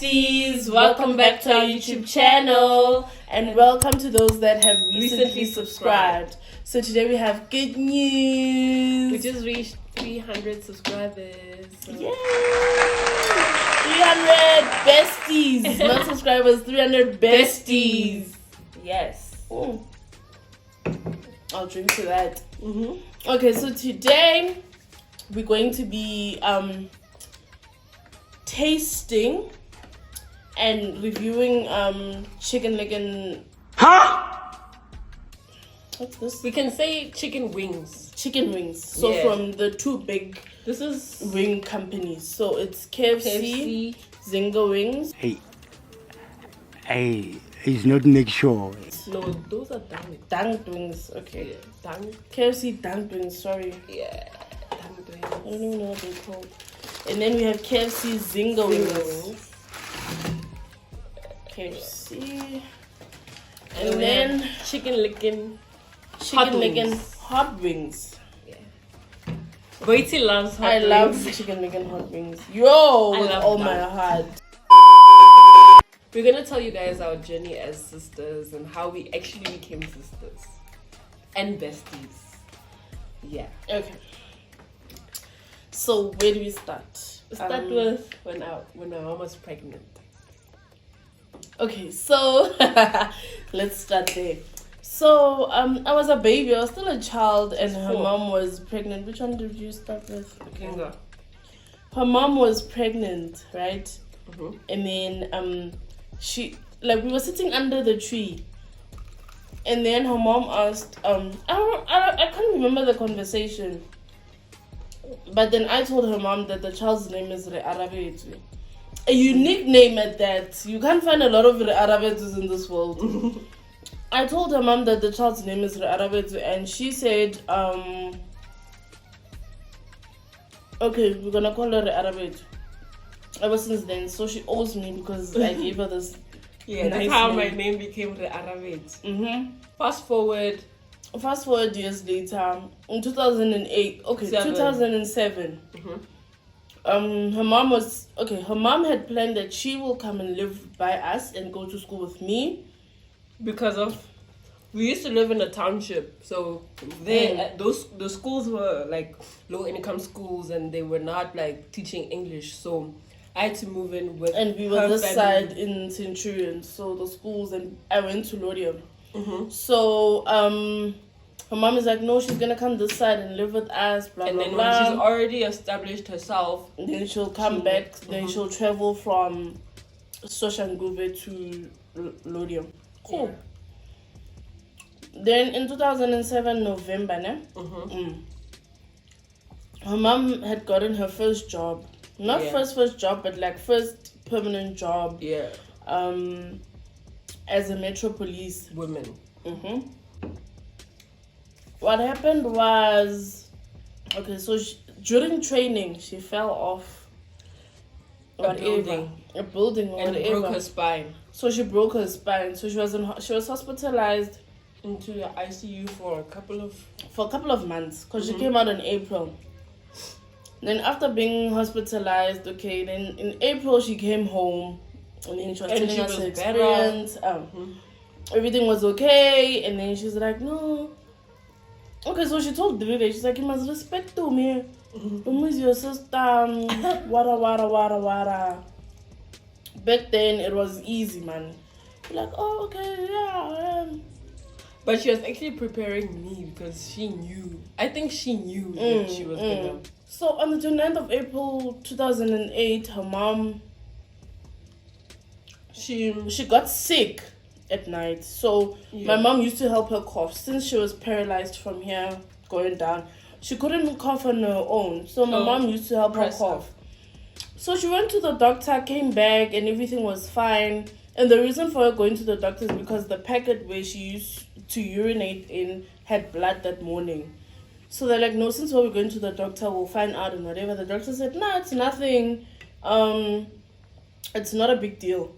besties, welcome back to our YouTube channel and welcome to those that have recently subscribed. So today we have good news. We just reached 300 subscribers. So. Yay! 300 besties, not subscribers, 300 besties. Yes. Ooh. I'll drink to that. Okay, so today we're going to be tasting and reviewing chicken leg and what's this? We can say chicken wings. Chicken wings. So from the two big wing companies. So it's KFC, Zinger Wings. Hey, he's not make sure. No, those are Dunked wings. Okay. Yeah, dunked. KFC dunked wings. Sorry. Yeah, dunked wings. I don't even know what they're called. And then we have KFC Zinger Wings. KFC. And then chicken licking hot wings. Yeah. Boiti loves hot wings. I love chicken licking hot wings. Yo, with all my heart. We're gonna tell you guys our journey as sisters and how we actually became sisters and besties. Yeah. Okay. So where do we start? Start with when my mom was pregnant. Okay, so let's start there. So I was a baby. I was still a child, and her mom was pregnant. Which one did you start with? Okay. Her mom was pregnant, right? And then we were sitting under the tree, and then her mom asked I can't remember the conversation, but then I told her mom that the child's name is Re'arabetu. A unique name at that. You can't find a lot of Re'arabetus in this world. I told her mom that the child's name is Re'arabetu, and she said okay, we're gonna call her Re'arabetu. Ever since then, so she owes me because I gave her this. Yeah, nice that's how name. my name became the Arabit. Fast forward years later, in 2008, 2007. Her mom had planned that she will come and live by us and go to school with me because we used to live in a township, so the schools were like low income schools and they were not like teaching English, so I had to move in with and we were this side in Centurion, so the schools, and I went to Lodium. So her mom is like, no, she's gonna come this side and live with us, blah and blah then blah. When she's already established herself, and then she'll come back. Then she'll travel from Soshangube to Lodium. Cool. Yeah. Then in 2007 November, her mom had gotten her first job. Not first job, but like first permanent job. Yeah. As a Metro Police woman. What happened was, during training she fell off a building or and whatever. broke her spine. So she broke her spine. So she was hospitalized into the ICU for a couple of months because she came out in April. Then after being hospitalized, then in April she came home and then she was telling us her experience. Everything was okay, and then she's like, no. Okay, so she told the village, she's like, you must respect to me. Who is your sister? Wara. Back then it was easy, man. Like, oh, okay, yeah. But she was actually preparing me because she knew. I think she knew that she was gonna. So on the 29th of April 2008, her mom, she got sick at night. So my mom used to help her cough. Since she was paralyzed from here going down, she couldn't cough on her own. So my mom used to help her cough. So she went to the doctor, came back, and everything was fine. And the reason for her going to the doctor is because the packet where she used to urinate in had blood that morning. So they're like, no, since we're going to the doctor, we'll find out and whatever. The doctor said, no, it's nothing. It's not a big deal.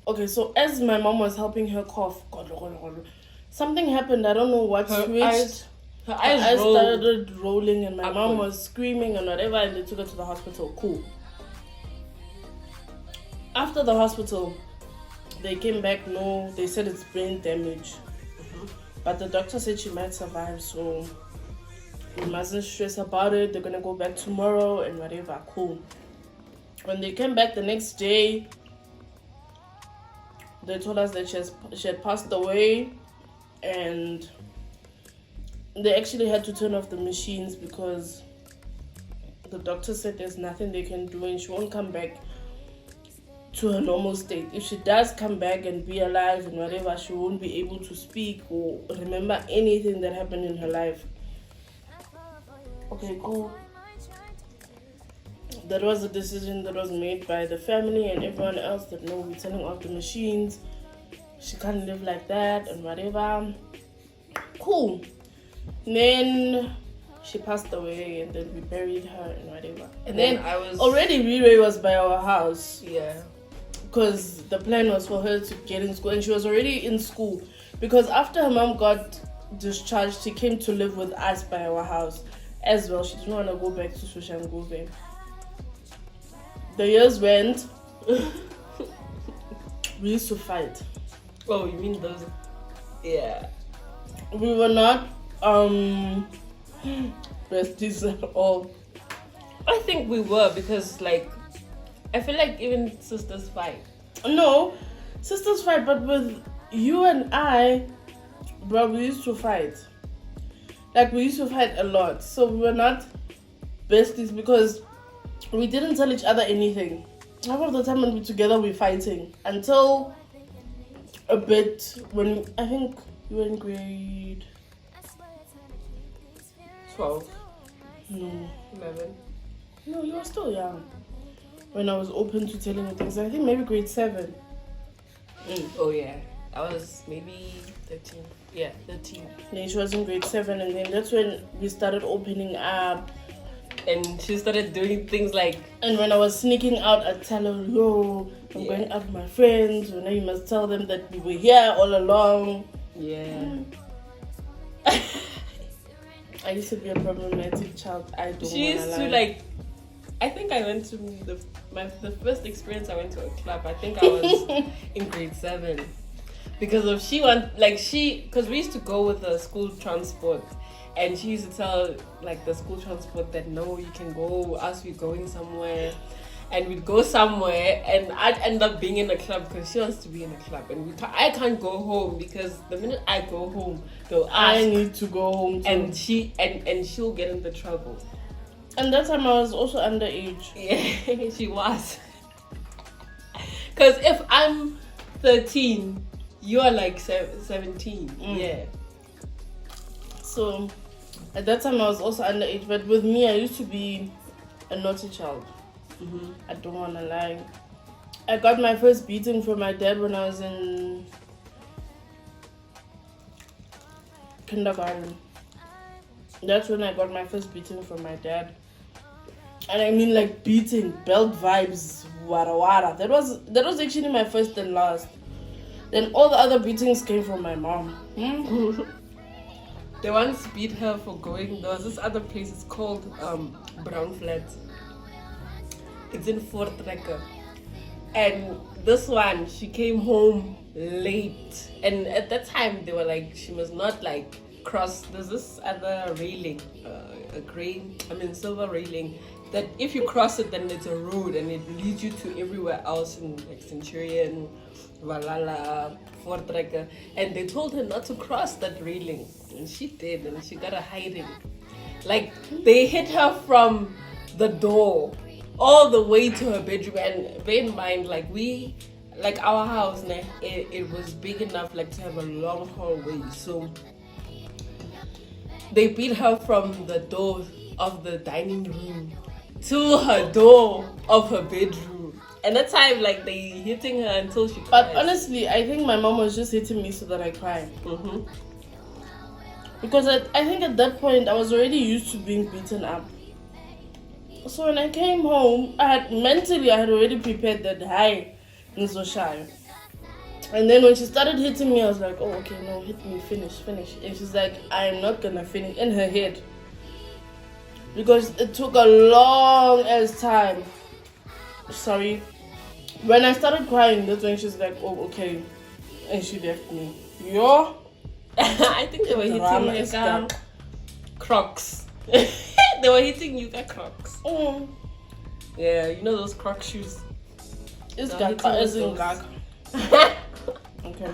Okay, so as my mom was helping her cough, something happened. I don't know what switched. Her eyes started rolling and my mom was screaming and whatever, and they took her to the hospital. Cool. after the hospital, they came back. No, they said it's brain damage. But the doctor said she might survive, so we mustn't stress about it. They're gonna go back tomorrow and whatever. Cool. When they came back the next day, they told us that she had passed away, and they actually had to turn off the machines because the doctor said there's nothing they can do and she won't come back to her normal state. If she does come back and be alive and whatever, she won't be able to speak or remember anything that happened in her life. Okay, cool. That was a decision that was made by the family and everyone else that no, we're turning off the machines. She can't live like that and whatever. Cool. Then she passed away and then we buried her and whatever. And then I was already Riri was by our house. Yeah. Because the plan was for her to get in school and she was already in school. Because after her mom got discharged, she came to live with us by our house as well. She didn't want to go back to Soshanguve. The years went. We used to fight. Oh, you mean those? Yeah. We were not besties at all. I think we were because, like, I feel like even sisters fight. No, sisters fight, but with you and I, bro, we used to fight. Like, we used to fight a lot. So we were not besties because we didn't tell each other anything. Half of the time when we're together, we're fighting. Until a bit when, I think you were in grade 12. No. 11. No, you were still young. When I was open to telling you things. I think maybe grade 7. Oh, yeah. I was maybe 13. Yeah, 13. Then she was in grade 7, and then that's when we started opening up. And she started doing things like... And when I was sneaking out, I'd tell her, yo, I'm going out with my friends. So now you must tell them that we were here all along. Yeah. I used to be a problematic child. I don't She used lie. to, like... I think I went to the first experience I went to a club. I think I was in grade 7. Because because we used to go with the school transport. And she used to tell, like, the school transport that, no, you can go, us, we're going somewhere. And we'd go somewhere, and I'd end up being in a club because she wants to be in a club. And I can't go home because the minute I go home, they'll ask. I need to go home too. And she'll get into trouble. And that time I was also underage. Yeah, she was. Because if I'm 13, you're like 17. Yeah. So, at that time I was also underage. But with me, I used to be a naughty child. Mm-hmm. I don't want to lie. I got my first beating from my dad when I was in kindergarten. That's when I got my first beating from my dad. And I mean, like, beating, belt vibes, wara wara. That was actually my first and last. Then all the other beatings came from my mom. They once beat her for going. There was this other place. It's called Brown Flats. It's in Fort Trekker. And this one, she came home late. And at that time, they were like, she must not, like, cross. There's this other railing, silver railing, that if you cross it, then it's a road and it leads you to everywhere else in, like, Centurion, Valhalla, Fort Trekker. And they told her not to cross that railing. And she did, and she got a hiding. Like, they hit her from the door all the way to her bedroom. And bear in mind, like, our house, it was big enough, like, to have a long hallway. So they beat her from the door of the dining room to her door of her bedroom. And that time, like, they hitting her until she cried. But honestly, I think my mom was just hitting me so that I cry. Mm-hmm. Because I think at that point, I was already used to being beaten up. So when I came home, I had already prepared that, hi, I'm so shy. And then when she started hitting me, I was like, oh, okay, no, hit me, finish. And she's like, I'm not gonna finish, in her head. Because it took a long ass time. Sorry. When I started crying, that's when she's like, oh, okay. And she left me. Yo. I think they were hitting Drama you is with Crocs. They were hitting you with Crocs. Mm. Yeah, you know those Croc shoes. It's They're gaga. hitting It's in those. gaga. Okay.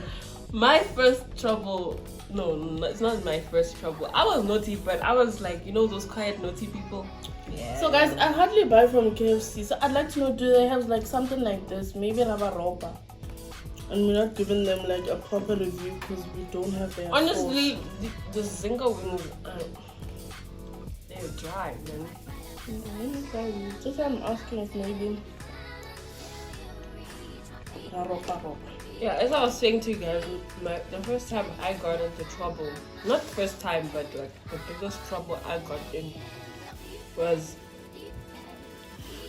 My first trouble. No, it's not my first trouble. I was naughty, but I was like, you know, those quiet naughty people. Yeah. So guys, I hardly buy from KFC. So I'd like to know, do they have like something like this? Maybe rubber ropa. And we're not giving them like a proper review because we don't have their honestly, the Zinga wings, they're dry, man. Just I'm asking if maybe ropa. Yeah, as I was saying to you guys, the first time I got into trouble, not first time, but like the biggest trouble I got in was,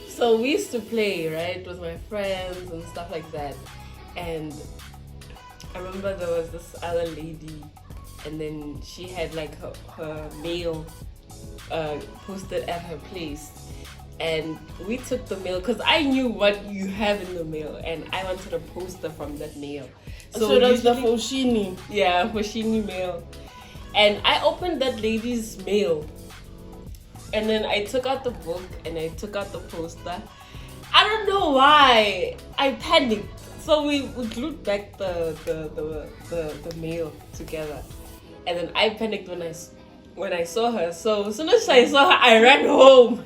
so we used to play, right, with my friends and stuff like that. And I remember there was this other lady, and then she had like her mail posted at her place. And we took the mail because I knew what you have in the mail, and I wanted a poster from that mail. So that's the Foshini. Yeah, Foshini mail. And I opened that lady's mail, and then I took out the book and I took out the poster. I don't know why I panicked. So we glued back the mail together, and then I panicked when I saw her. So as soon as I saw her, I ran home.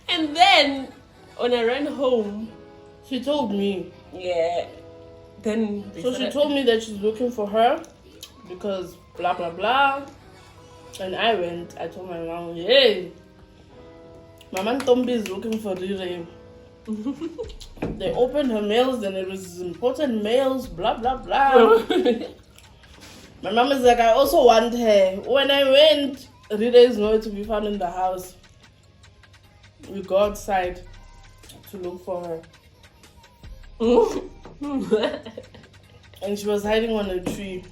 And then when I ran home, She told me. yeah, then So she told me that she's looking for her because blah blah blah. And I went. I told my mom, hey, my man Tombi is looking for Rire. They opened her mails and it was important mails, blah blah blah. My mom is like, I also want her. When I went, Rita is nowhere to be found in the house. We go outside to look for her. And she was hiding on a tree.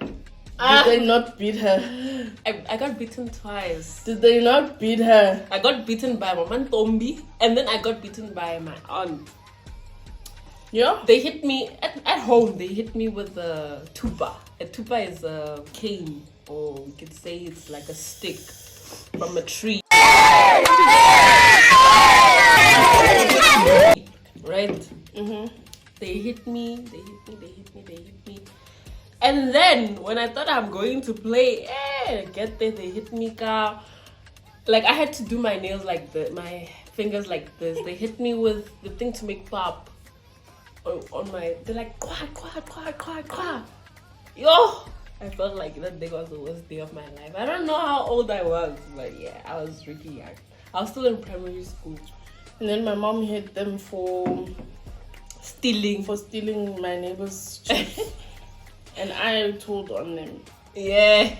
Did they not beat her? I got beaten twice. Did they not beat her? I got beaten by my man Tombi, and then I got beaten by my aunt. Yeah? They hit me at home. They hit me with a tuba. A tuba is a cane, or we could say it's like a stick from a tree. Right? Mm-hmm. They hit me. And then when I thought I'm going to play, get there, they hit me, car. Like I had to do my nails like my fingers like this. They hit me with the thing to make pop on my. They're like quack. Yo, I felt like that day was the worst day of my life. I don't know how old I was, but yeah, I was really young. I was still in primary school. And then my mom hit them for Stealing. my neighbor's chips. And I told on them. Yeah.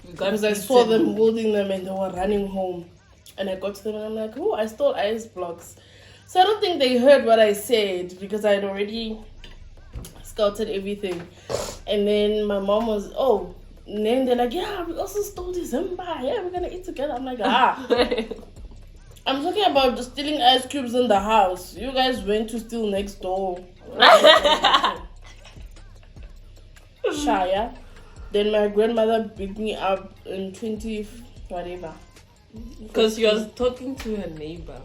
Because I saw them holding them and they were running home. And I got to them and I'm like, oh, I stole ice blocks. So I don't think they heard what I said because I had already scouted everything. And then my mom was, and then they're like, yeah, we also stole December. Yeah, we're going to eat together. I'm like, I'm talking about just stealing ice cubes in the house. You guys went to steal next door. Shaya. Then my grandmother beat me up in 20 whatever. Because she was talking to her neighbor.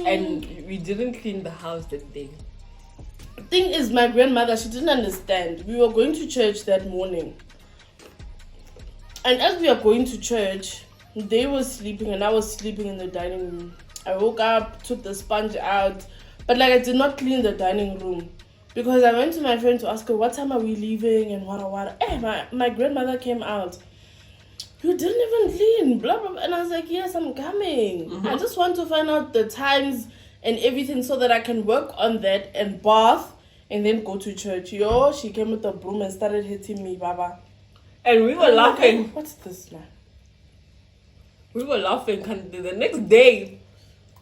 And we didn't clean the house that day. The thing is, my grandmother, she didn't understand. We were going to church that morning. And as we are going to church, they were sleeping and I was sleeping in the dining room. I woke up, took the sponge out, but like I did not clean the dining room. Because I went to my friend to ask her, what time are we leaving and what. My grandmother came out. You didn't even clean, blah, blah, blah. And I was like, yes, I'm coming. Mm-hmm. I just want to find out the times and everything so that I can work on that and bath and then go to church. Yo, she came with a broom and started hitting me, Baba. And we were laughing. Like, what's this, man? We were laughing. And the next day,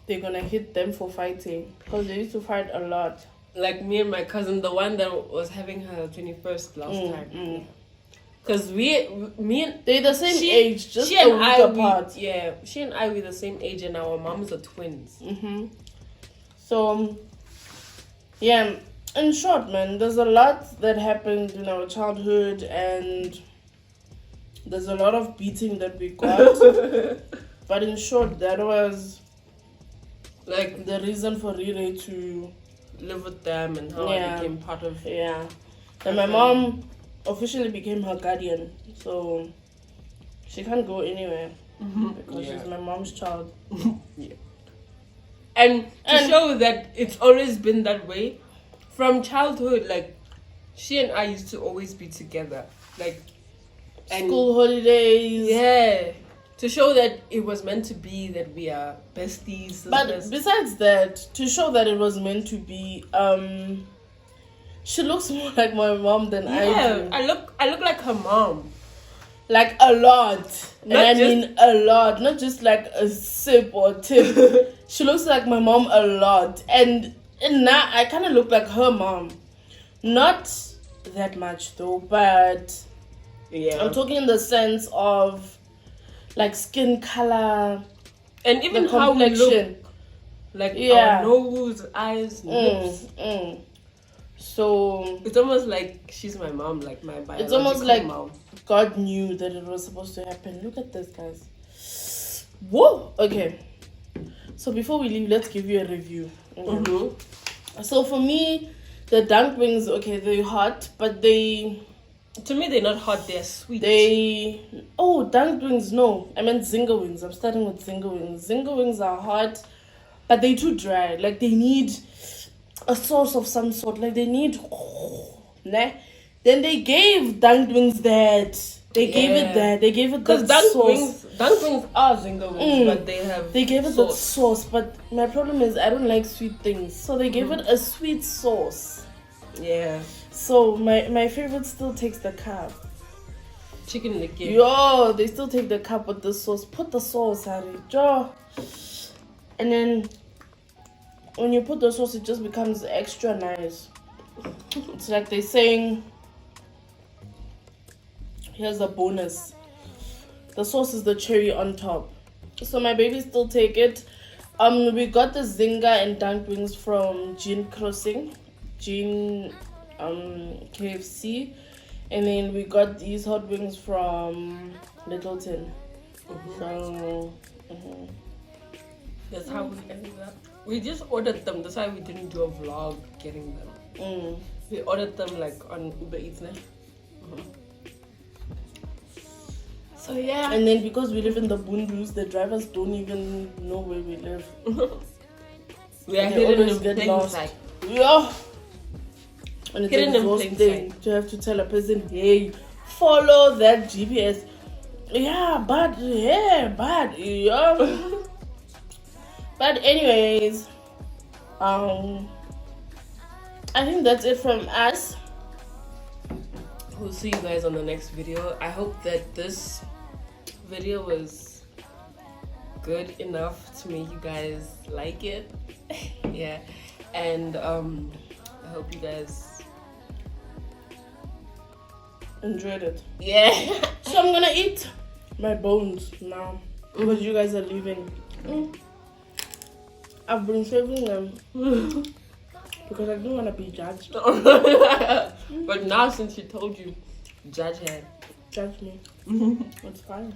they're going to hit them for fighting. Because they used to fight a lot. Like me and my cousin, the one that was having her 21st last time. Because they're the same age, just a week apart. She and I were the same age and our moms are twins. Mm-hmm. So, yeah, in short, man, there's a lot that happened in our childhood, and there's a lot of beating that we got. But in short, that was like the reason for Rire to live with them and how I became part of. Yeah. And my mom officially became her guardian, so she can't go anywhere because she's my mom's child. Yeah. And to show that it's always been that way from childhood, like she and I used to always be together, like school holidays. Yeah, to show that it was meant to be, that we are besties. Sisters. But besides that, to show that it was meant to be, she looks more like my mom than I do. I look like her mom. Like a lot. And I mean a lot. Not just like a sip or tip. She looks like my mom a lot. And now I kind of look like her mom. Not that much though, but yeah, I'm talking in the sense of like skin color and even how we look. Like our nose, eyes, lips. So it's almost like she's my mom, like my biological it's almost like mom. God knew that it was supposed to happen. Look at this, guys. Whoa. Okay. So before we leave, let's give you a review. Okay? So for me, the dunk wings, okay, they're hot, but to me they're not hot. They're sweet. Dunk wings. No, I meant zinger wings. I'm starting with zinger wings. Zinger wings are hot, but they're too dry. Like they need a sauce of some sort. Like they need, nah. Then they gave dunked wings that. They gave it that. They gave it that sauce. Dunked wings are zinger wings, but they gave it that sauce. But my problem is I don't like sweet things, so they gave it a sweet sauce. Yeah. So my favorite still takes the cup. Chicken licken. Yo, they still take the cup with the sauce. Put the sauce, Harry. Jo. And then when you put the sauce, it just becomes extra nice. It's like they're saying, here's a bonus. The sauce is the cherry on top. So my babies still take it. We got the zinger and dunked wings from Jean KFC, and then we got these hot wings from Littleton. So that's how we ended up. We just ordered them. That's why we didn't do a vlog getting them. We ordered them like on Uber Eats now. So yeah. And then because we live in the Bundus, the drivers don't even know where we live. We are hidden in plain sight. Yeah. And it's exhausting to have to tell a person, hey, follow that GPS. Yeah. But anyways, I think that's it from us. We'll see you guys on the next video. I hope that this video was good enough to make you guys like it. Yeah. And I hope you guys enjoyed it. Yeah. So I'm gonna eat my bones now because you guys are leaving. I've been saving them because I don't want to be judged. But now since she told you, judge her. Judge me. It's fine.